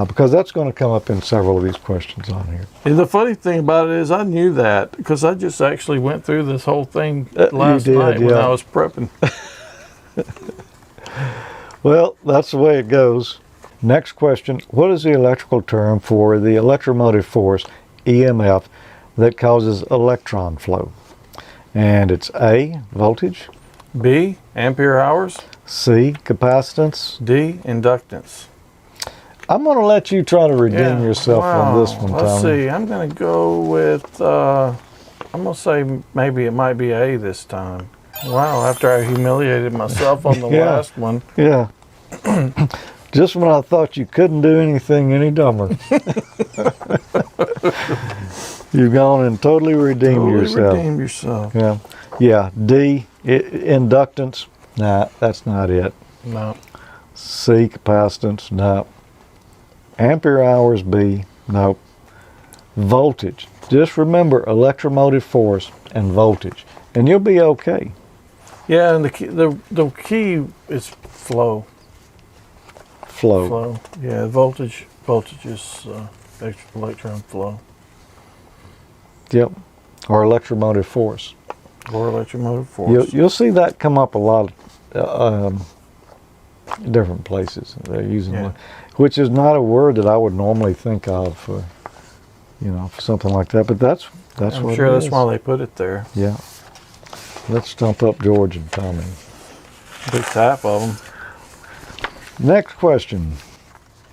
Because that's going to come up in several of these questions on here. And the funny thing about it is I knew that because I just actually went through this whole thing last night when I was prepping. Well, that's the way it goes. Next question. What is the electrical term for the electromotive force, EMF, that causes electron flow? And it's A, voltage. B, ampere hours. C, capacitance. D, inductance. I'm going to let you try to redeem yourself on this one, Tommy. Let's see. I'm going to go with, I'm going to say maybe it might be A this time. Wow, after I humiliated myself on the last one. Yeah. Just when I thought you couldn't do anything any dumber. You've gone and totally redeemed yourself. Redeem yourself. Yeah. Yeah. D, inductance. Nah, that's not it. No. C, capacitance. No. Ampere hours. B. Nope. Voltage. Just remember electromotive force and voltage, and you'll be okay. Yeah, and the key is flow. Flow. Yeah, voltage is electron flow. Yep. Or electromotive force. Or electromotive force. You'll see that come up a lot different places. They're using which is not a word that I would normally think of for, for something like that. But that's I'm what sure it that's is. why they put it there. Yeah. Let's stump up George and Tommy. Big tap of them. Next question.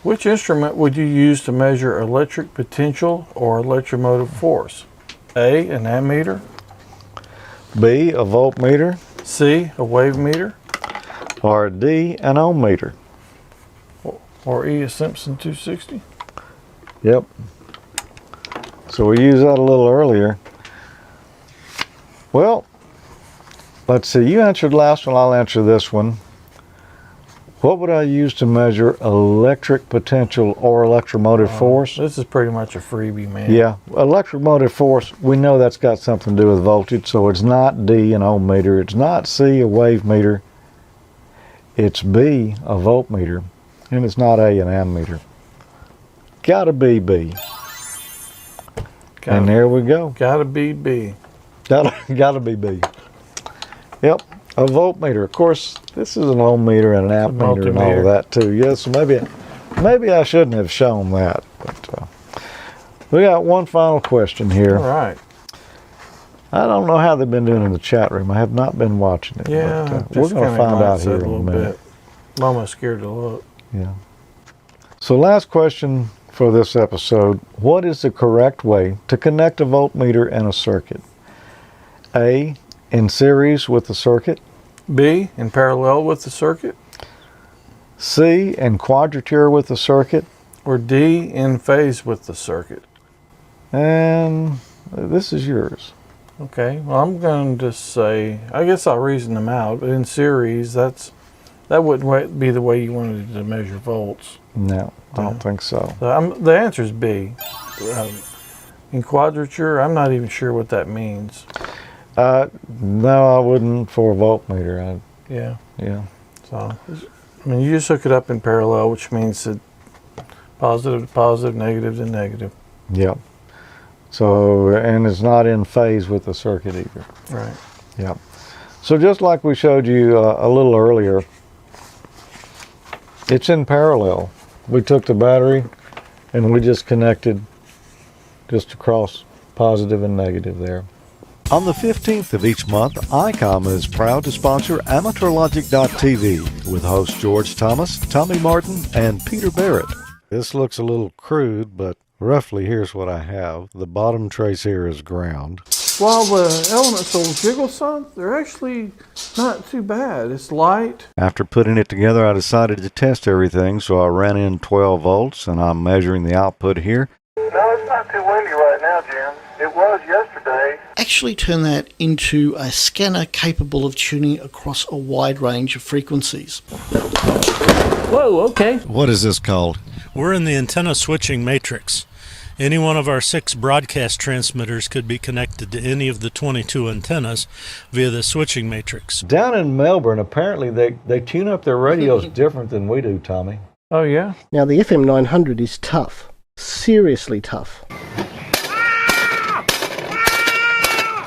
Which instrument would you use to measure electric potential or electromotive force? A, an ammeter. B, a voltmeter. C, a wave meter. Or D, an ohm meter. Or E, a Simpson 260. Yep. So we used that a little earlier. Well, let's see. You answered the last one. I'll answer this one. What would I use to measure electric potential or electromotive force? This is pretty much a freebie, man. Yeah. Electromotive force, we know that's got something to do with voltage, so it's not D, an ohm meter. It's not C, a wave meter. It's B, a voltmeter. And it's not A, an ammeter. Gotta be B. And there we go. Gotta be B. Gotta be B. Yep, a voltmeter. Of course, this is an ohm meter and an amp meter and all of that too. Yes, so maybe I shouldn't have shown that. But we got one final question here. All right. I don't know how they've been doing in the chat room. I have not been watching it. Yeah, but, we're going to find out here in a minute. I'm almost scared to look. Yeah. So last question for this episode. What is the correct way to connect a voltmeter and a circuit? A, in series with the circuit. B, in parallel with the circuit. C, in quadrature with the circuit. Or D, in phase with the circuit. And this is yours. Okay, well, I'm going to say, I guess I'll reason them out, but in series, that wouldn't be the way you wanted to measure volts. No, I don't think so. The answer is B. In quadrature, I'm not even sure what that means. No, I wouldn't for a voltmeter. Yeah. So, you just hook it up in parallel, which means that positive to positive, negative to negative. Yep. So, and it's not in phase with the circuit either. Right. Yep. So just like we showed you a little earlier, it's in parallel. We took the battery and we just connected just across positive and negative there. On the 15th of each month, Icom is proud to sponsor AmateurLogic.TV with hosts George Thomas, Tommy Martin, and Peter Barrett. This looks a little crude, but roughly here's what I have. The bottom trace here is ground. While the elements will jiggle some, they're actually not too bad. It's light. After putting it together, I decided to test everything, so I ran in 12 volts, and I'm measuring the output here. No, it's not too windy right now, Jim. It was yesterday. Actually turn that into a scanner capable of tuning across a wide range of frequencies. Whoa, okay. What is this called? We're in the antenna switching matrix. Any one of our 6 broadcast transmitters could be connected to any of the 22 antennas via the switching matrix. Down in Melbourne, apparently they tune up their radios different than we do, Tommy. Oh, yeah? Now, the FM 900 is tough. Seriously tough.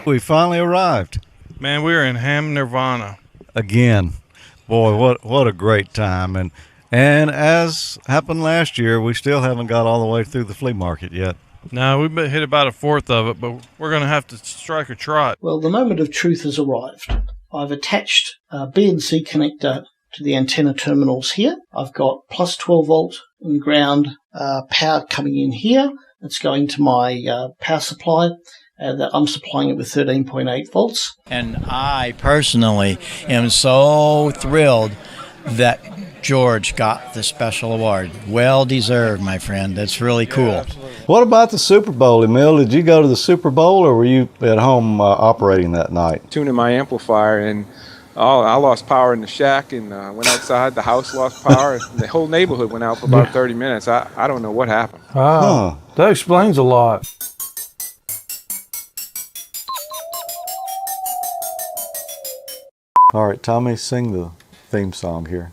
We finally arrived. Man, we were in Ham Nirvana. Again. Boy, what a great time. And as happened last year, we still haven't got all the way through the flea market yet. No, we've hit about a fourth of it, but we're going to have to strike a trot. Well, the moment of truth has arrived. I've attached a B and C connector to the antenna terminals here. I've got plus 12 volt in ground power coming in here. It's going to my power supply. That I'm supplying it with 13.8 volts. And I personally am so thrilled that George got the special award. Well deserved, my friend. That's really cool. What about the Super Bowl, Emil? Did you go to the Super Bowl, or were you at home operating that night? Tuning my amplifier, and I lost power in the shack, and went outside. The house lost power. The whole neighborhood went out for about 30 minutes. I don't know what happened. Wow. That explains a lot. All right, Tommy, sing the theme song here.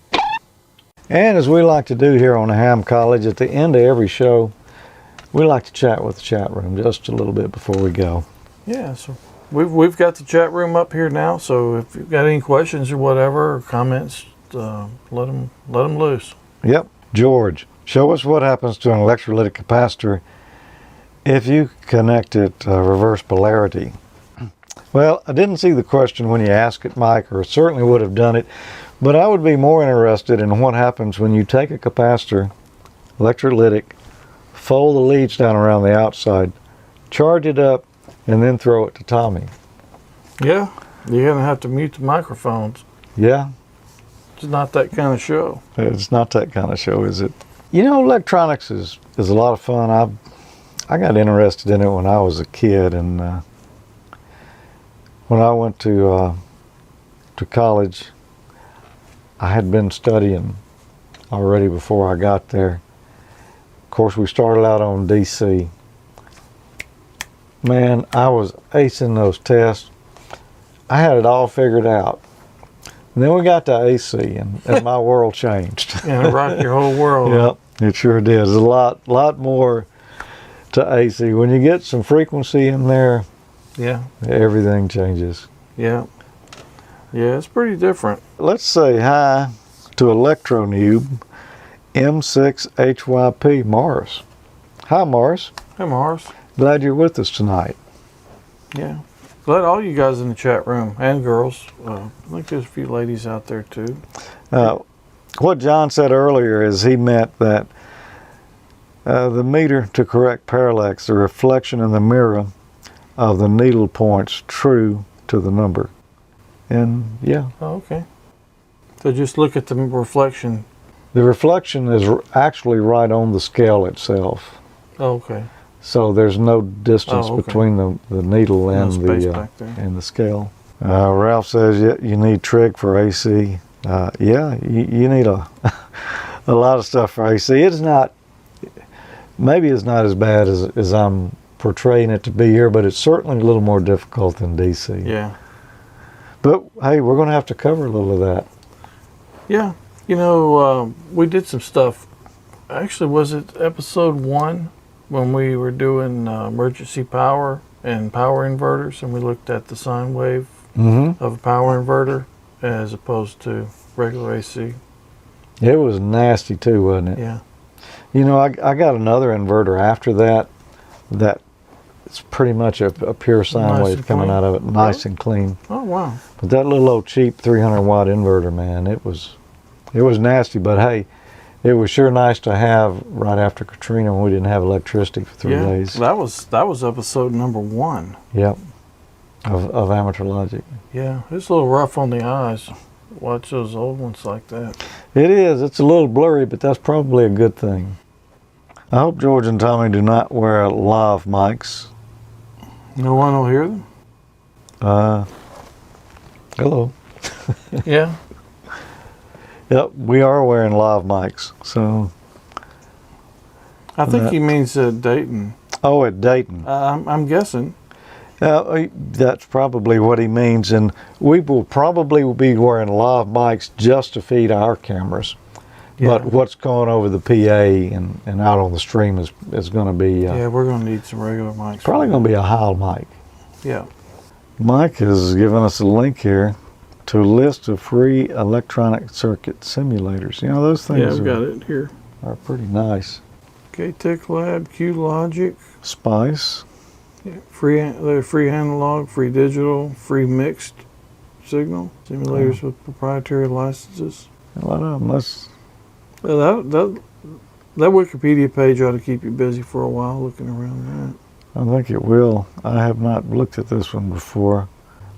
And as we like to do here on Ham College, at the end of every show, we like to chat with the chat room just a little bit before we go. Yeah, so we've got the chat room up here now, so if you've got any questions or whatever, or comments, let them loose. Yep. George, show us what happens to an electrolytic capacitor if you connect it reverse polarity. Well, I didn't see the question when you asked it, Mike, or certainly would have done it, but I would be more interested in what happens when you take a capacitor, electrolytic, fold the leads down around the outside, charge it up, and then throw it to Tommy. Yeah, you're going to have to mute the microphones. Yeah? It's not that kind of show. It's not that kind of show, is it? You know, electronics is a lot of fun. I got interested in it when I was a kid, and when I went to college, I had been studying already before I got there. Of course, we started out on DC. Man, I was acing those tests. I had it all figured out. And then we got to AC, and my world changed. Yeah, it rocked your whole world. Yep, it sure did. There's a lot more to AC. When you get some frequency in there, yeah, everything changes. Yeah. Yeah, it's pretty different. Let's say hi to ElectroNoob M6HYP Morris. Hi, Morris. Hey, Morris. Glad you're with us tonight. Yeah. Glad all you guys in the chat room, and girls. I think there's a few ladies out there too. What John said earlier is he meant that the meter to correct parallax, the reflection in the mirror of the needle points true to the number. And yeah. Oh, okay. So just look at the reflection. The reflection is actually right on the scale itself. Oh, okay. So there's no distance between the needle and the scale. Ralph says you need trig for AC. Yeah, you need a lot of stuff for AC. It's not, maybe it's not as bad as I'm portraying it to be here, but it's certainly a little more difficult than DC. Yeah. But hey, we're going to have to cover a little of that. Yeah. You know, we did some stuff. Actually, was it episode 1 when we were doing emergency power and power inverters, and we looked at the sine wave of a power inverter as opposed to regular AC? It was nasty too, wasn't it? Yeah. You know, I got another inverter after that it's pretty much a pure sine wave coming out of it, nice and clean. Oh, wow. But that little old cheap 300 watt inverter, man, it was nasty, but hey, it was sure nice to have right after Katrina when we didn't have electricity for 3 days. That was episode number 1. Yep. Of AmateurLogic. Yeah, it's a little rough on the eyes. Watch those old ones like that. It is. It's a little blurry, but that's probably a good thing. I hope George and Tommy do not wear lav mics. No one will hear them? Hello. Yeah. Yep, we are wearing lav mics, so. I think he means Dayton. Oh, at Dayton. I'm guessing. That's probably what he means, and we will probably be wearing lav mics just to feed our cameras. Yeah. But what's going over the PA and out on the stream is going to be... yeah, we're going to need some regular mics. Probably going to be a Heil mic. Yeah. Mike has given us a link here to a list of free electronic circuit simulators. You know, those things I've got it here. Are pretty nice. K-Tech Lab, Q-Logic. Spice. Yeah, they're free analog, free digital, free mixed signal simulators with proprietary licenses. A lot of them. That Wikipedia page ought to keep you busy for a while looking around that. I think it will. I have not looked at this one before.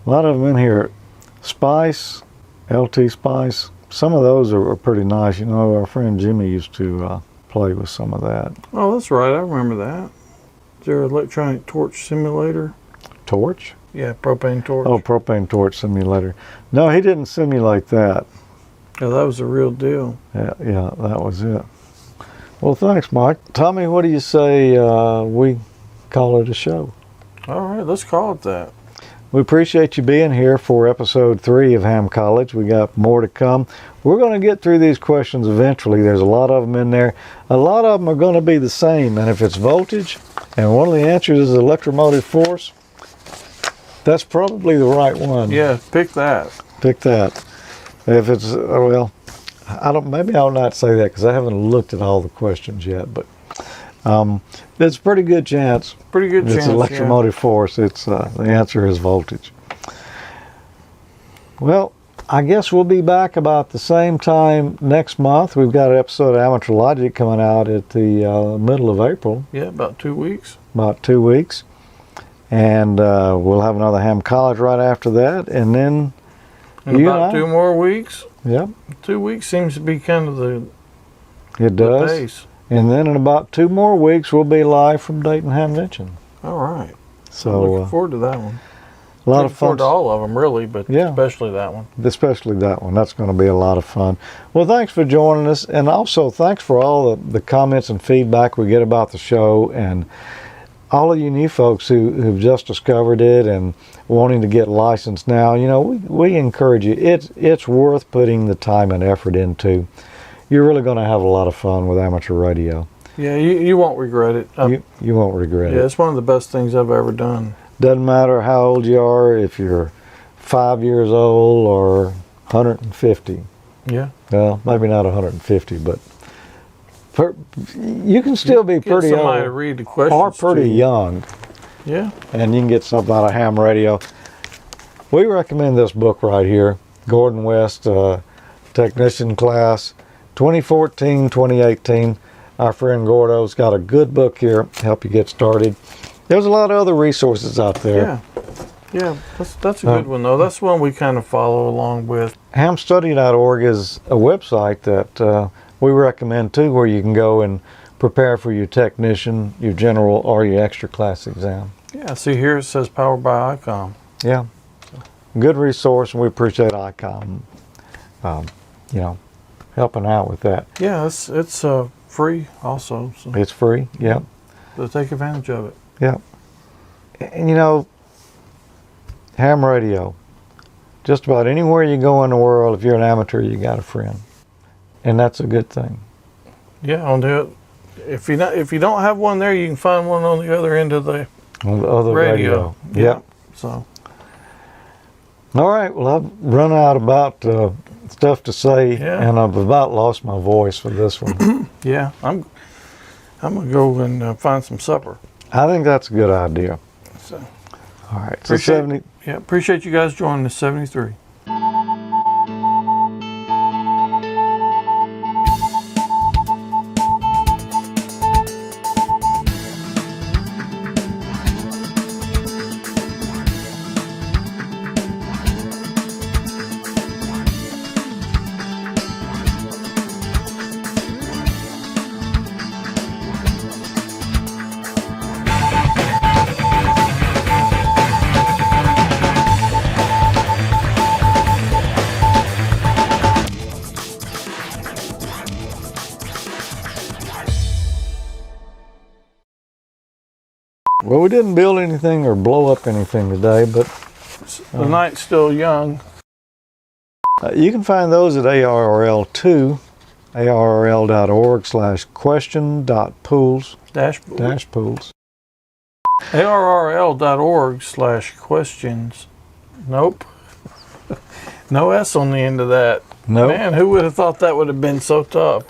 A lot of them in here. Spice, LT Spice, some of those are pretty nice. You know, our friend Jimmy used to play with some of that. Oh, that's right. I remember that. Is there an electronic torch simulator? Torch? Yeah, propane torch. Oh, propane torch simulator. No, he didn't simulate that. Yeah, that was the real deal. Yeah, that was it. Well, thanks, Mike. Tommy, what do you say we call it a show? All right, let's call it that. We appreciate you being here for episode 3 of Ham College. We got more to come. We're going to get through these questions eventually. There's a lot of them in there. A lot of them are going to be the same. And if it's voltage and one of the answers is electromotive force, that's probably the right one. Yeah, pick that. Pick that. If it's, well, maybe I'll not say that because I haven't looked at all the questions yet, but it's a pretty good chance. Pretty good chance. It's electromotive force. It's the answer is voltage. Well, I guess we'll be back about the same time next month. We've got an episode of Amateur Logic coming out at the middle of April. Yeah, about 2 weeks. About 2 weeks. And we'll have another Ham College right after that. And then in about 2 more weeks. Yep. 2 weeks seems to be kind of the pace. And then in about 2 more weeks, we'll be live from Dayton Hamvention. All right. So I'm looking forward to that one. A lot of fun. Forward to all of them, really, but especially that one. Especially that one. That's going to be a lot of fun. Well, thanks for joining us. And also, thanks for all the comments and feedback we get about the show. And all of you new folks who've just discovered it and wanting to get licensed now, you know, we encourage you. It's worth putting the time and effort into. You're really going to have a lot of fun with amateur radio. Yeah, you won't regret it. You won't regret it. Yeah, it's one of the best things I've ever done. Doesn't matter how old you are, if you're 5 years old or 150. Yeah. Well, maybe not 150, but you can still be pretty old. Somebody to read the questions or pretty young. Yeah. And you can get something out of ham radio. We recommend this book right here, Gordon West, Technician Class, 2014-2018. Our friend Gordo's got a good book here to help you get started. There's a lot of other resources out there. Yeah, that's a good one, though. That's one we kind of follow along with. Hamstudy.org is a website that we recommend, too, where you can go and prepare for your technician, your general, or your extra class exam. Yeah, see here it says powered by Icom. Yeah. Good resource, and we appreciate Icom, you know, helping out with that. Yeah, it's free also. So. It's free, yeah. So take advantage of it. Yeah. And you know, ham radio, just about anywhere you go in the world, if you're an amateur, you got a friend. And that's a good thing. Yeah, I'll do it. If you don't have one there, you can find one on the other end of the radio. Yeah. So. All right. Well, I've run out about stuff to say, and I've about lost my voice for this one. Yeah, I'm gonna go and find some supper. I think that's a good idea. So. All right. So 70. Yeah, appreciate you guys joining us. 73. Well, we didn't build anything or blow up anything today, but the night's still young. You can find those at ARRL2, ARRL.org/question.pools. Pools. ARRL.org/questions. Nope. No S on the end of that. No. Man, who would have thought that would have been so tough?